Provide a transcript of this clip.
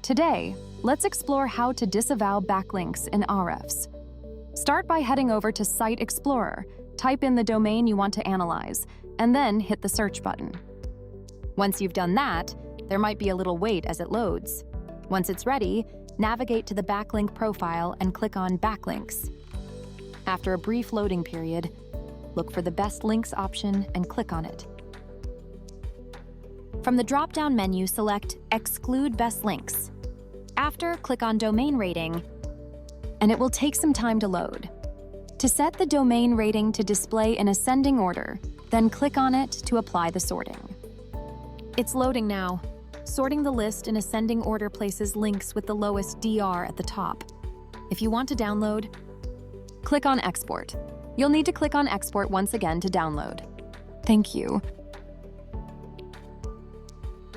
Today, let's explore how to disavow backlinks in Ahrefs. Start by heading over to Site Explorer, type in the domain you want to analyze, and then hit the search button. Once you've done that, there might be a little wait as it loads. Once it's ready, navigate to the backlink profile and click on Backlinks. After a brief loading period, look for the Best Links option and click on it. From the drop-down menu, select Exclude Best Links. After, click on Domain Rating, and it will take some time to load. To set the domain rating to display in ascending order, then click on it to apply the sorting. It's loading now. Sorting the list in ascending order places links with the lowest DR at the top. If you want to download, click on Export. You'll need to click on Export once again to download. Thank you.